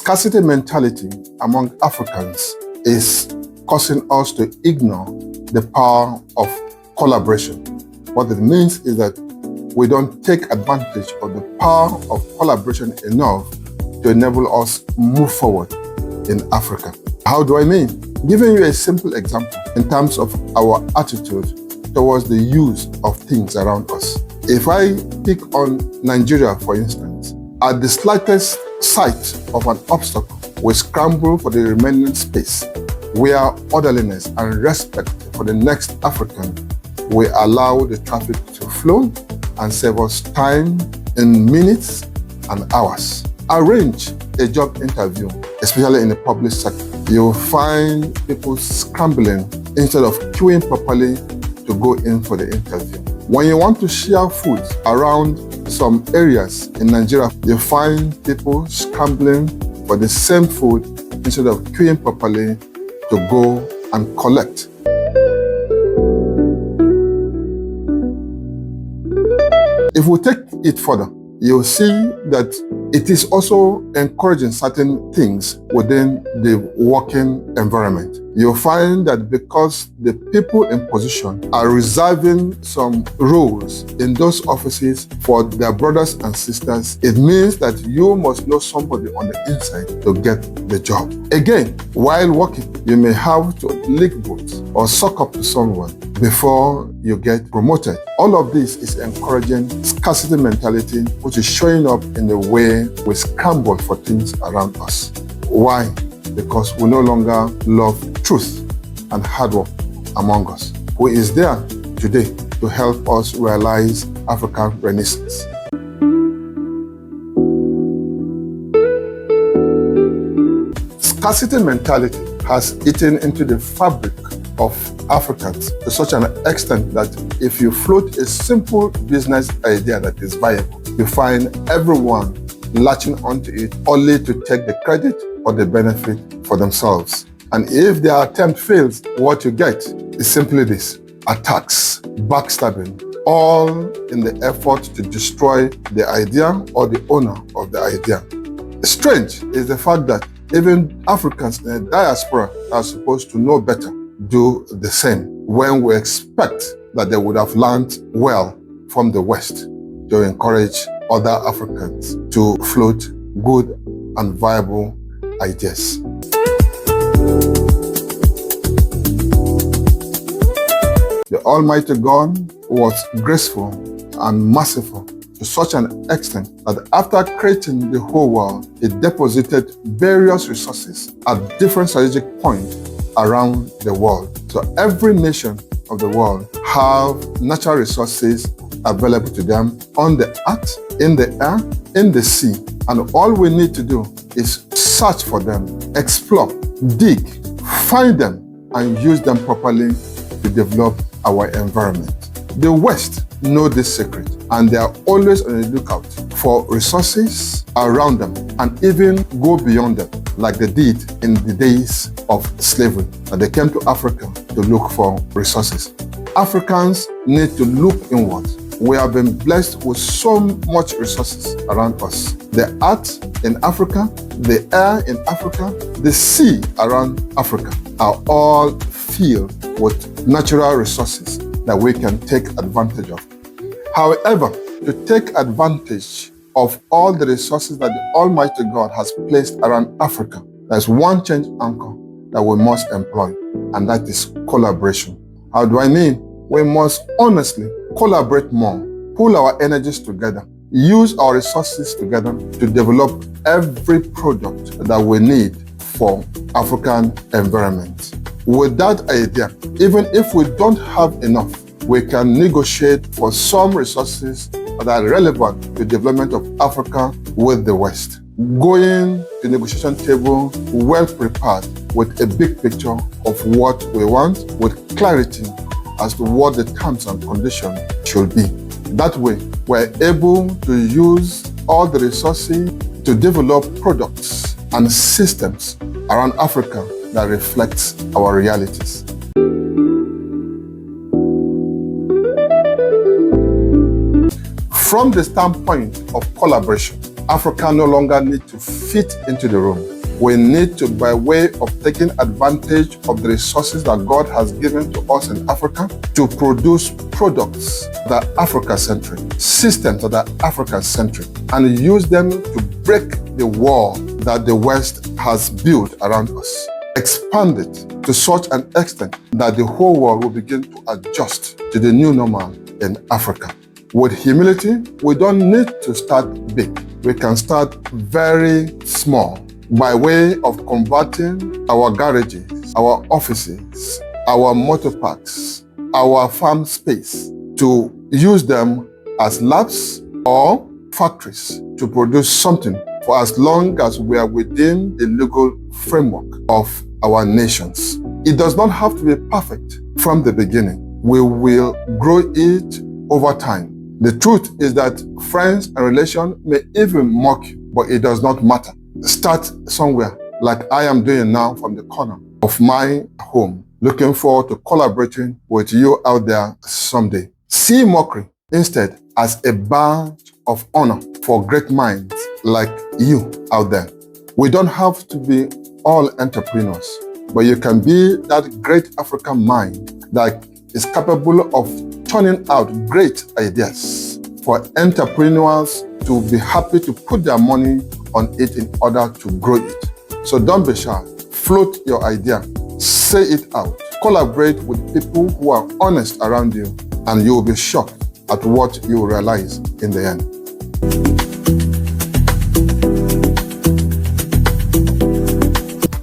Scarcity mentality among Africans is causing us to ignore the power of collaboration. What it means is that we don't take advantage of the power of collaboration enough to enable us move forward in Africa. How do I mean? Giving you a simple example in terms of our attitude towards the use of things around us. If I pick on Nigeria, for instance, at the slightest sight of an obstacle, we scramble for the remaining space, where orderliness and respect for the next African will allow the traffic to flow and save us time in minutes and hours. Arrange a job interview, especially in the public sector. You'll find people scrambling instead of queuing properly to go in for the interview. When you want to share food around some areas in Nigeria, you find people scrambling for the same food instead of queuing properly to go and collect. If we take it further, you'll see that it is also encouraging certain things within the working environment. You'll find that because the people in position are reserving some roles in those offices for their brothers and sisters, it means that you must know somebody on the inside to get the job. Again, while working, you may have to lick boots or suck up to someone before you get promoted. All of this is encouraging scarcity mentality, which is showing up in the way we scramble for things around us. Why? Because we no longer love truth and hard work among us. Who is there today to help us realize African Renaissance? Scarcity mentality has eaten into the fabric of Africans to such an extent that if you float a simple business idea that is viable, you find everyone latching onto it only to take the credit or the benefit for themselves. And if their attempt fails, what you get is simply this: attacks, backstabbing, all in the effort to destroy the idea or the owner of the idea. Strange is the fact that even Africans in the diaspora are supposed to know better do the same, when we expect that they would have learned well from the West to encourage other Africans to float good and viable ideas. The Almighty God was graceful and merciful to such an extent that after creating the whole world, He deposited various resources at different strategic points around the world. So every nation of the world have natural resources available to them on the earth, in the air, in the sea. And all we need to do is search for them, explore, dig, find them, and use them properly to develop our environment. The West know this secret, and they are always on the lookout for resources around them and even go beyond them, like they did in the days of slavery. And they came to Africa to look for resources. Africans need to look inward. We have been blessed with so much resources around us. The earth in Africa, the air in Africa, the sea around Africa are all filled with natural resources that we can take advantage of. However, to take advantage of all the resources that the Almighty God has placed around Africa, there's one change anchor that we must employ, and that is collaboration. How do I mean? We must honestly collaborate more, pull our energies together, use our resources together to develop every product that we need for African environment. With that idea, even if we don't have enough, we can negotiate for some resources that are relevant to the development of Africa with the West. Going to the negotiation table well prepared with a big picture of what we want, with clarity as to what the terms and conditions should be. That way, we're able to use all the resources to develop products and systems around Africa that reflects our realities. From the standpoint of collaboration, Africa no longer needs to fit into the room. We need to, by way of taking advantage of the resources that God has given to us in Africa, to produce products that are Africa-centric, systems that are Africa-centric, and use them to break the wall that the West has built around us. Expand it to such an extent that the whole world will begin to adjust to the new normal in Africa. With humility, we don't need to start big. We can start very small by way of converting our garages, our offices, our motor parks, our farm space to use them as labs or factories to produce something for as long as we are within the legal framework of our nations. It does not have to be perfect from the beginning. We will grow it over time. The truth is that friends and relations may even mock you, but it does not matter. Start somewhere, like I am doing now from the corner of my home. Looking forward to collaborating with you out there someday. See mockery instead as a badge of honor for great minds like you out there. We don't have to be all entrepreneurs, but you can be that great African mind that is capable of turning out great ideas for entrepreneurs to be happy to put their money on it in order to grow it. So don't be shy. Float your idea. Say it out. Collaborate with people who are honest around you, and you will be shocked at what you will realize in the end.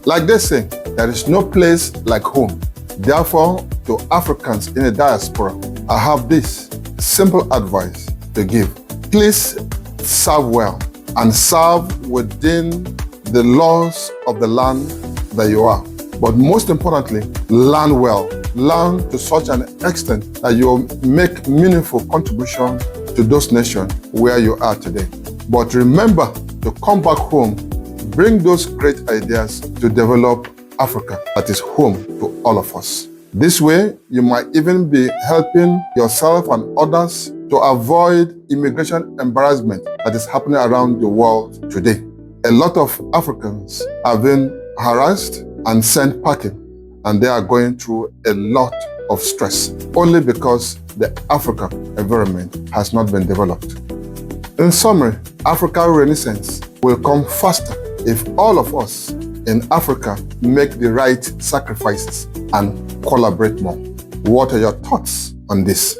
Like they say, there is no place like home. Therefore, to Africans in the diaspora, I have this simple advice to give. Please serve well and serve within the laws of the land that you are. But most importantly, learn well. Learn to such an extent that you make meaningful contribution to those nations where you are today. But remember to come back home, bring those great ideas to develop Africa that is home to all of us. This way, you might even be helping yourself and others to avoid immigration embarrassment that is happening around the world today. A lot of Africans have been harassed and sent packing, and they are going through a lot of stress only because the African environment has not been developed. In summary, African Renaissance will come faster if all of us in Africa make the right sacrifices and collaborate more. What are your thoughts on this?